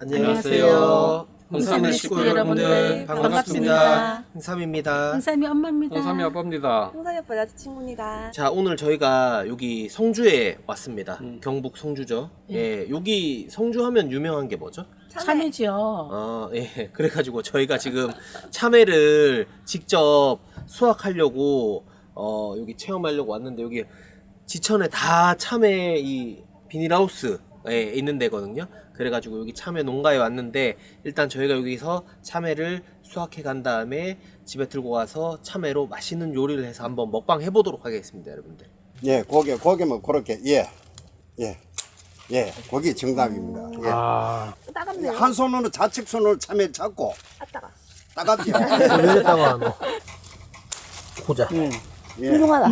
안녕하세요. 홍삼의 식구 여러분들 반갑습니다. 홍삼입니다. 홍삼이 엄마입니다. 홍삼이 아빠입니다. 홍삼이 아빠 여자친구입니다. 자, 오늘 저희가 여기 성주에 왔습니다. 경북 성주죠. 예, 여기 성주 하면 유명한 게 뭐죠? 참외지요. 예. 그래가지고 저희가 지금 참외를 직접 수확하려고 여기 체험하려고 왔는데, 여기 지천에 다 참외 이 비닐하우스에 있는 데거든요. 그래가지고 여기 참외 농가에 왔는데, 일단 저희가 여기서 참외를 수확해 간 다음에 집에 들고 가서 참외로 맛있는 요리를 해서 한번 먹방 해보도록 하겠습니다, 여러분들. 예, 고기면 그렇게 고기 정답입니다. 예. 따갑네요. 한 손으로 좌측 손으로 참외 잡고 따가. 따갑죠. 여기다가 보자. 예. 훌륭하다.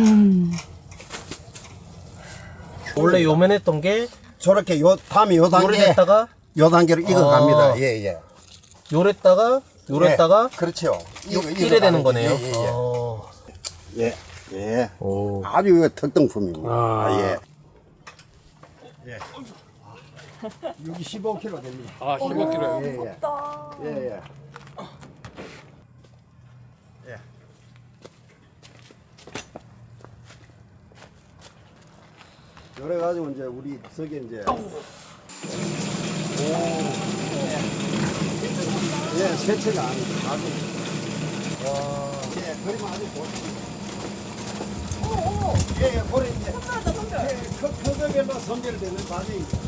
원래 요만했던 게 저렇게 다음에 요 단계 요랬다가 요 단계로 익어갑니다. 예. 요랬다가 예, 그렇죠. 이래 되는 거네요. 예. 아주 이거 특등품입니다. 예. 여기 15kg 됩니다. 아, 15kg. 예. 무겁다. 예. 그래 가지고 이제 우리 저기 이제 예, 세체가 아니고 아주 예, 그림 아주 좋습니다. 예, 그래 이제 선별하다, 선별. 예,科별로 선별되는 과정입니다.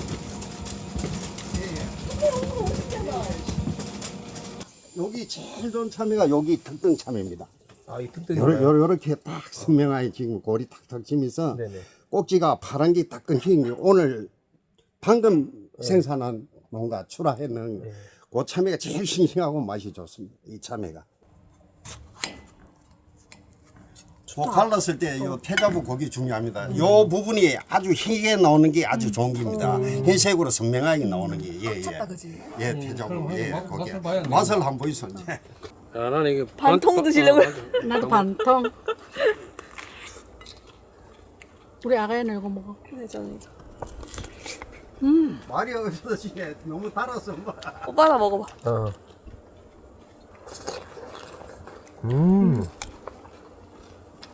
여기 제일 좋은 참외가 여기 특등 참외입니다. 이 특징이 요렇게 딱 선명하게 지금 골이 탁탁 지면서 네네. 꼭지가 파란 게 딱 끊긴 게 오늘 방금 생산한 뭔가 출하했는 그 참외가 제일 싱싱하고 맛이 좋습니다. 이 참외가. 갈랐을 때 요 태자부 고기 중요합니다. 요 부분이 아주 희게 나오는 게 아주 좋은 겁니다. 흰색으로 선명하게 나오는 게 예, 태자부 고기. 맛을 한번 보이소 이제. 야, 나는 이게 반통 드시려고요? 나도 반통. 우리 아가야는 이거 먹어. 네, 저는 이거. 말이 없어서 너무 달아서 뭐. 오빠 하나 먹어봐.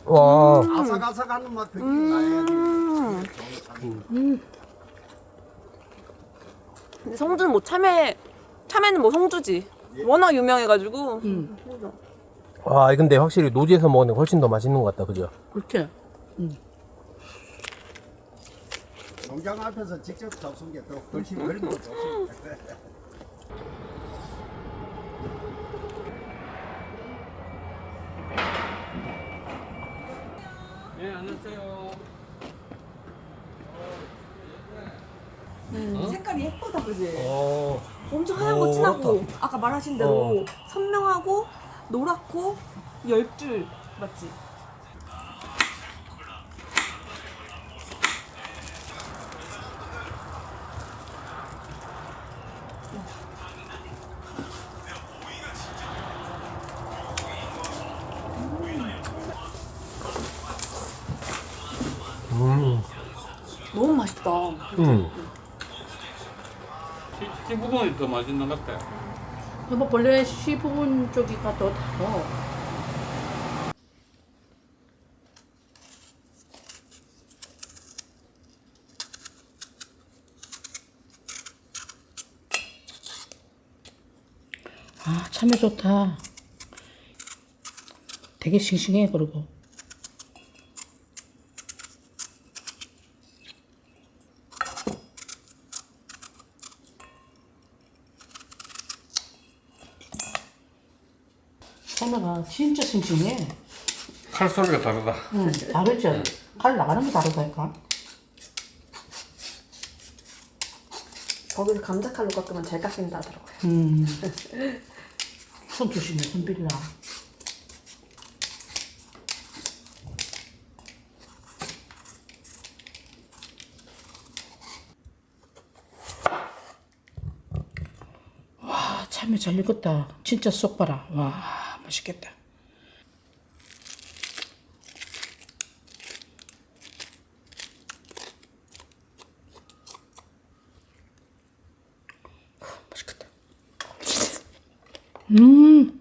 와. 아삭아삭하는 맛 그게 나야지. 근데 성주는 뭐 참외는 뭐 성주지. 워낙 유명해가지고. 와, 근데 확실히 노지에서 먹는 게 훨씬 더 맛있는 것 같다, 그죠? 그렇지. 농장 앞에서 직접 잡순 게 더 훨씬 훨씬 더 좋습니다. 예, 안녕하세요. 색깔이 예쁘다, 그지? 어. 엄청 하얀 거 진하고, 아까 말하신 대로 선명하고, 노랗고, 10줄, 맞지? 너무 맛있다. 이 부분이 더 맛있는 것 같아. 여보 원래 C 부분 쪽이가 더 달어. 참외 좋다. 되게 싱싱해 그리고. 참외가 진짜 싱싱해. 칼 소리가 다르다. 응, 다르죠. 칼 나가는 게 다르다니까. 거기서 감자칼로 깎으면 잘 깎인다 하더라고요. 손 조심해, 손 빌라. 와, 참외 잘 익었다. 진짜 쏙 봐라. 와, 맛있겠다. 맛있겠다. 음.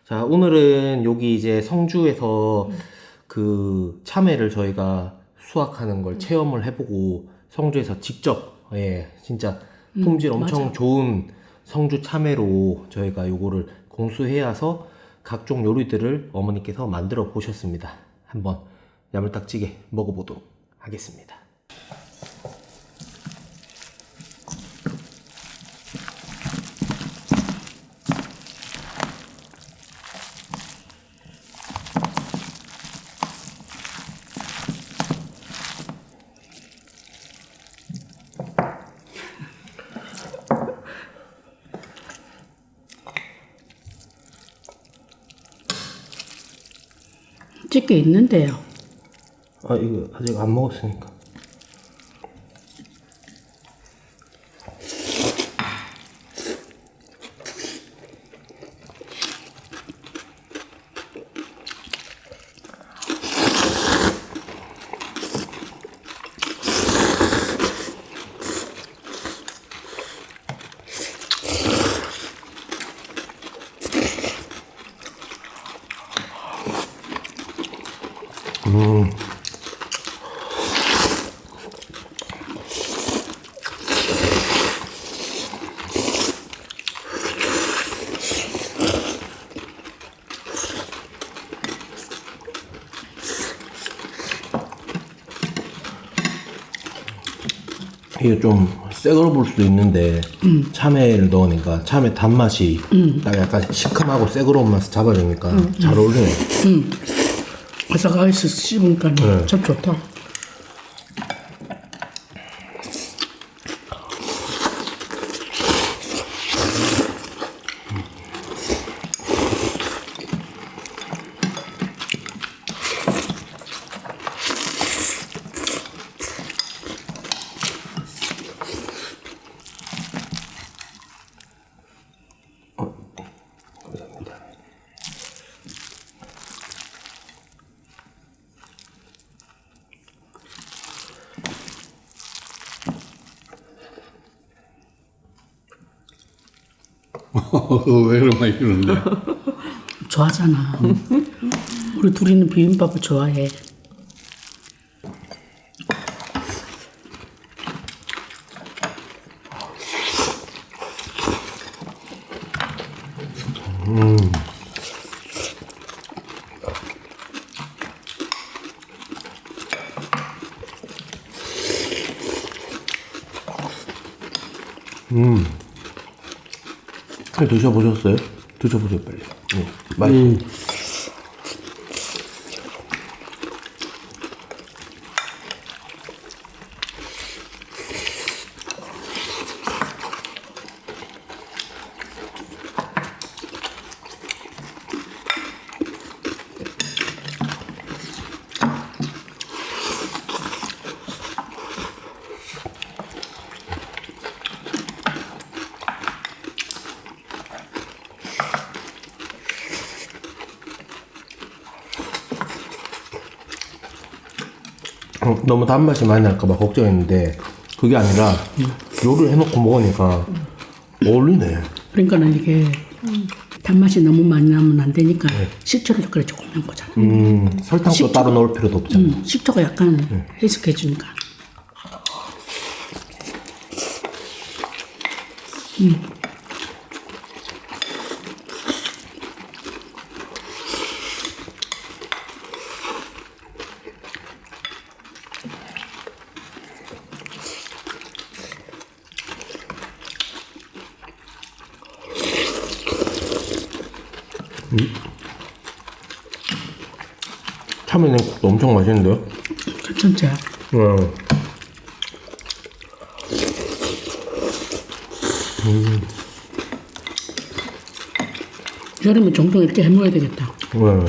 자, 오늘은 여기 이제 성주에서 그 참외를 저희가 수확하는 걸 체험을 해보고 성주에서 직접, 예, 진짜 품질 엄청 맞아. 좋은 성주 참외로 저희가 요거를 공수해와서 각종 요리들을 어머니께서 만들어 보셨습니다. 한번 야물딱지게 먹어보도록 하겠습니다. 찌개 있는데요. 아, 이거 아직 안 먹었으니까. 이게 좀 새거로 볼 수도 있는데 참외를 넣으니까 참외 단맛이 딱 약간 시큼하고 새거로운 맛을 잡아주니까 잘 어울리네. 아삭하게 씹으니까 네. 참 좋다. 왜 그런 말 이러는데? 좋아하잖아. 우리 둘이는 비빔밥을 좋아해. 드셔보셨어요? 드셔보세요 빨리. 맛있어. 너무 단맛이 많이 날까봐 걱정했는데 그게 아니라 요리를 해놓고 먹으니까 어울리네. 그러니까는 이게 단맛이 너무 많이 나면 안 되니까 식초를 그래 조금 넣은 거잖아. 설탕도 식초. 따로 넣을 필요도 없잖아. 식초가 약간 해석해 주니까. 참외 냉국도 엄청 맛있는데요? 괜찮지? 여름에 종종 이렇게 해 먹어야 되겠다. 네.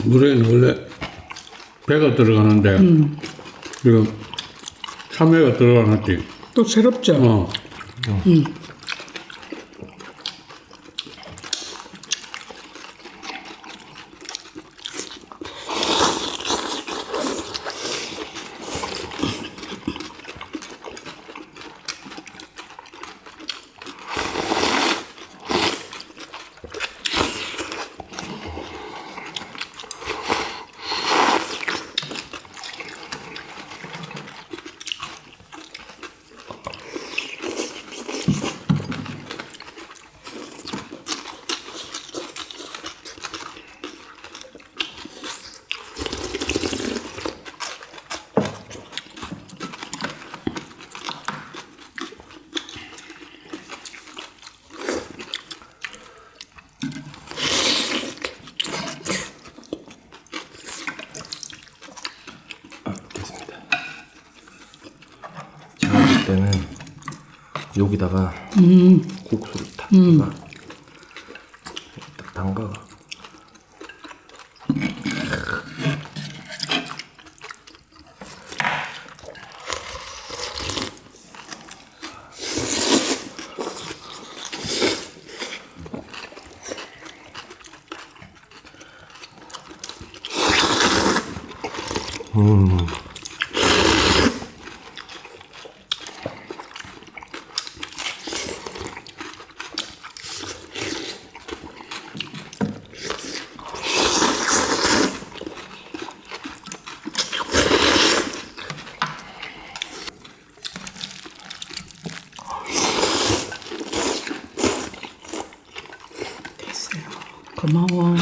물에는 원래 배가 들어가는데 지금 참외가 들어가놨지. 또 새롭죠? 어. 제가 볼 때는 여기다가 국수를 탔다가 딱 담가. 고마워.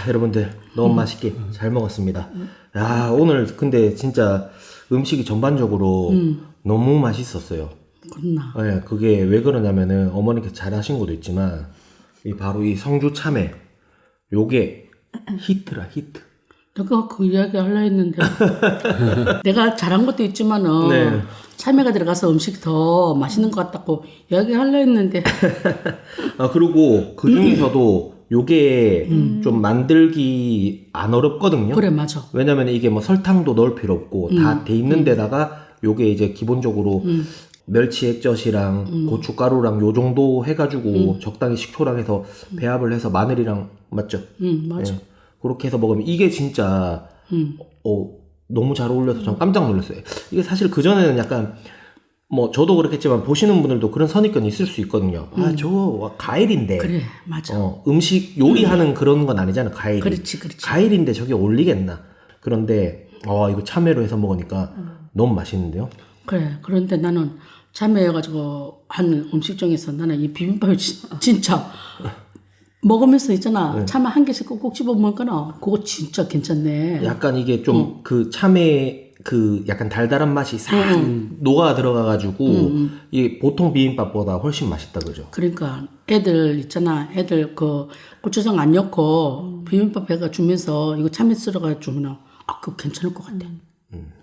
여러분들 너무 맛있게 잘 먹었습니다. 야, 오늘 근데 진짜 음식이 전반적으로 너무 맛있었어요. 그렇나. 예, 그게 왜 그러냐면은 어머니께서 잘하신 것도 있지만 이 바로 이 성주 참외 요게 히트라 히트. 내가 그 이야기 하려 했는데 내가 잘한 것도 있지만은 네. 참외가 들어가서 음식이 더 맛있는 것 같다고 이야기 하려 했는데 아, 그리고 그 중에서도 요게 좀 만들기 안 어렵거든요. 그래 맞아. 왜냐면 이게 뭐 설탕도 넣을 필요 없고 다 돼 있는 데다가 요게 이제 기본적으로 멸치 액젓이랑 고춧가루랑 요 정도 해가지고 적당히 식초랑 해서 배합을 해서 마늘이랑 맞죠? 맞아. 예. 그렇게 해서 먹으면 이게 진짜 너무 잘 어울려서 전 깜짝 놀랐어요. 이게 사실 그전에는 약간 뭐 저도 그렇겠지만 보시는 분들도 그런 선입견이 있을 수 있거든요. 아, 저거 과일인데. 그래 맞아. 음식 요리하는 그런 건 아니잖아, 과일이. 그렇지. 과일인데 저게 어울리겠나. 그런데 이거 참외로 해서 먹으니까 너무 맛있는데요. 그래. 그런데 나는 참외여가지고 한 음식 중에서 나는 이 비빔밥이 진짜 먹으면서 있잖아. 참외 한 개씩 꼭꼭 씹어 먹거나 그거 진짜 괜찮네. 약간 이게 좀 그 참외 그 약간 달달한 맛이 싹 녹아 들어가가지고 이게 보통 비빔밥보다 훨씬 맛있다, 그죠? 그러니까 애들 있잖아. 애들 그 고추장 안 넣고 비빔밥 해가 주면서 이거 참외 썰어가 주면 그거 괜찮을 것 같아.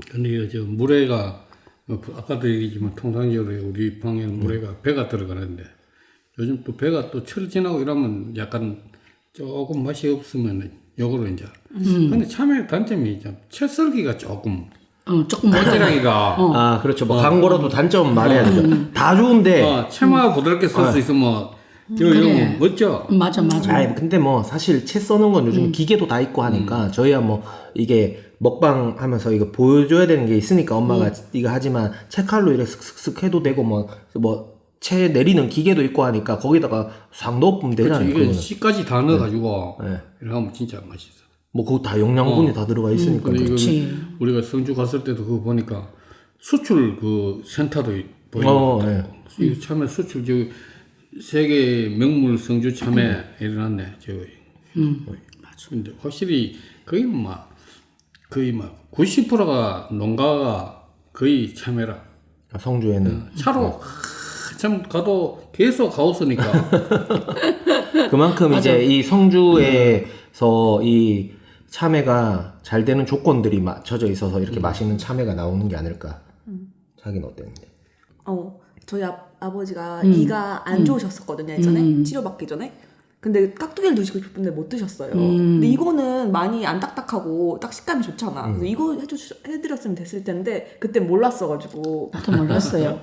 근데 이거 저 물회가 아까도 얘기했지만 통상적으로 우리 방에는 물회가 배가 들어가는데 요즘 또 배가 또 철 지나고 이러면 약간 조금 맛이 없으면 요거로 이제. 근데 참외 단점이 좀 채 썰기가 조금 조금 바지락이가 아, 그렇죠. 뭐 광고라도 단점 말해야 되죠. 다 좋은데. 채마 부드럽게 썰 수 있으면 이거 멋져. 맞아. 아이, 근데 뭐 사실 채 써는 건 요즘 기계도 다 있고 하니까 저희야 뭐 이게 먹방 하면서 이거 보여줘야 되는 게 있으니까 엄마가 이거 하지만 채 칼로 이렇게 슥슥슥 해도 되고 뭐 채 내리는 기계도 있고 하니까 거기다가 싹 넣으면 되잖아요. 이게 그거는. 씨까지 다 넣어가지고 네. 이렇게 하면 진짜 맛있어. 뭐 그거 다 영양분이 다 들어가 있으니까. 근데 이거 그렇지. 우리가 성주 갔을 때도 그거 보니까 수출 그 센터도 보이는 것 같고. 이 참외 수출 저 세계 명물 성주 참외 일어났네 저기. 맞아. 근데 확실히 거의 거의 90%가 농가가 거의 참외라. 성주에는 차로 참 가도 계속 가오스니까. 그만큼 이제 이 성주에서 이 참외가 잘 되는 조건들이 맞춰져 있어서 이렇게 맛있는 참외가 나오는 게 아닐까. 자기는 어땠는데? 저희 아버지가 이가 안 좋으셨었거든요, 예전에. 치료받기 전에. 근데 깍두기를 드시고 싶은데 못 드셨어요. 근데 이거는 많이 안 딱딱하고 딱 식감이 좋잖아. 그래서 이거 해드렸으면 됐을 텐데 그때 몰랐어가지고. 나도 몰랐어요.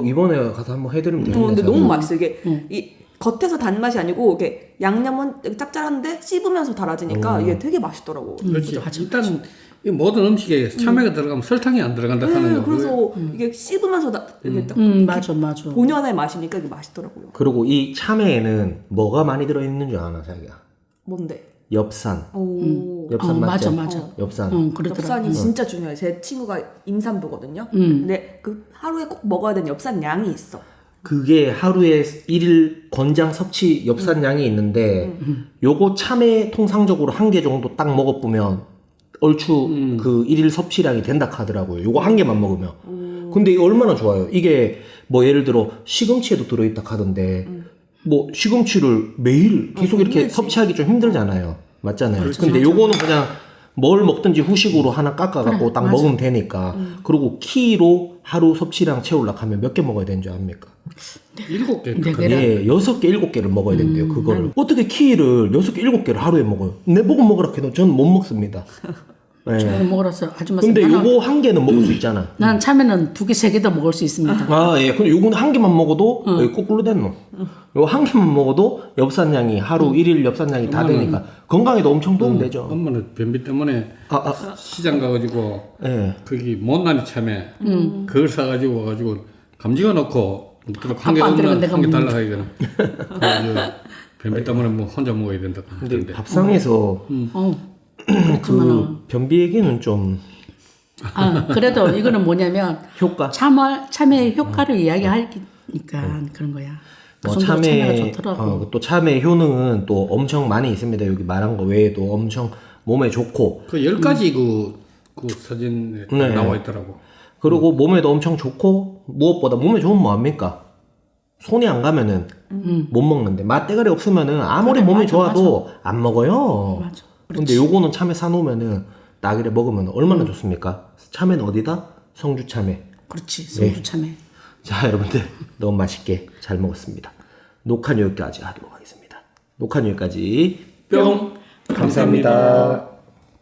이번에 가서 한번 해드리면 되겠네. 근데 너무 맛있어. 이게 이 겉에서 단맛이 아니고 이게 양념은 짭짤한데 씹으면서 달아지니까 이게 되게 맛있더라고. 그렇지. 일단 이 모든 음식에 참외가 들어가면 설탕이 안 들어간다 하는 거. 그래서 이게 씹으면서 이게 딱 맞아. 본연의 맛이니까 이게 맛있더라고요. 그리고 이 참외에는 뭐가 많이 들어있는 줄 아나, 자기가? 뭔데? 엽산. 오. 엽산 맞죠? 맞아. 엽산. 그러더라. 엽산이 진짜 중요해. 제 친구가 임산부거든요. 근데 그 하루에 꼭 먹어야 되는 엽산 양이 있어. 그게 하루에 1일 권장 섭취 엽산량이 있는데 요거 참외 통상적으로 한 개 정도 딱 먹어보면 얼추 그 1일 섭취량이 된다 하더라고요. 요거 한 개만 먹으면. 근데 이게 얼마나 좋아요. 이게 뭐 예를 들어 시금치에도 들어있다 하던데 뭐 시금치를 매일 계속 이렇게 힘들지. 섭취하기 좀 힘들잖아요. 맞잖아요. 근데 요거는 그냥 뭘 먹든지 후식으로 하나 깎아갖고 딱 먹으면 되니까. 그리고 키로 하루 섭취량 채우려고 하면 몇 개 먹어야 되는 줄 압니까? 7개. 예, 6개, 7개를 먹어야 된대요, 그거를. 어떻게 키를 6개, 7개를 하루에 먹어요? 내 보고 먹으라 해도 저는 못 먹습니다. 예. 먹으라서 아줌마. 근데 요거 한 개는 먹을 수 있잖아. 난 참외는 2개, 3개도 먹을 수 있습니다. 아, 예. 근데 요거는 한 개만 먹어도, 여기 거꾸로 됐노. 요거 한 개만 먹어도 엽산량이, 하루 1일 엽산량이 다 되니까 건강에도 엄청 도움 되죠. 엄마는 변비 때문에 시장 가가지고 예. 거기 못난이 참외 그걸 사가지고 와가지고 감지가 넣고 한 개 안 없나 들어간데 한 개 달라 하기는 변비 때문에 뭐 혼자 먹어야 된다. 근데 밥상에서 그 변비 얘기는 좀 그래도 이거는 뭐냐면 효과. 참외 효과를 이야기하니까 그런 거야. 그 뭐 정도로 참외가 참외, 좋더라고. 또 참외 효능은 또 엄청 많이 있습니다. 여기 말한 거 외에도 엄청 몸에 좋고, 그 10가지 그 사진에 네. 나와 있더라고. 그리고 몸에도 엄청 좋고, 무엇보다 몸에 좋으면 뭐합니까? 손이 안 가면은 못 먹는데, 맛대가리 없으면은 아무리 그래, 몸이 맞아, 좋아도 안 먹어요. 맞아. 근데 요거는 참외 사놓으면은 나길래 먹으면 얼마나 좋습니까? 참외는 어디다? 성주 참외. 그렇지. 성주 참외. 자, 여러분들 너무 맛있게 잘 먹었습니다. 녹화는 여기까지 하도록 하겠습니다. 녹화는 여기까지. 뿅. 감사합니다.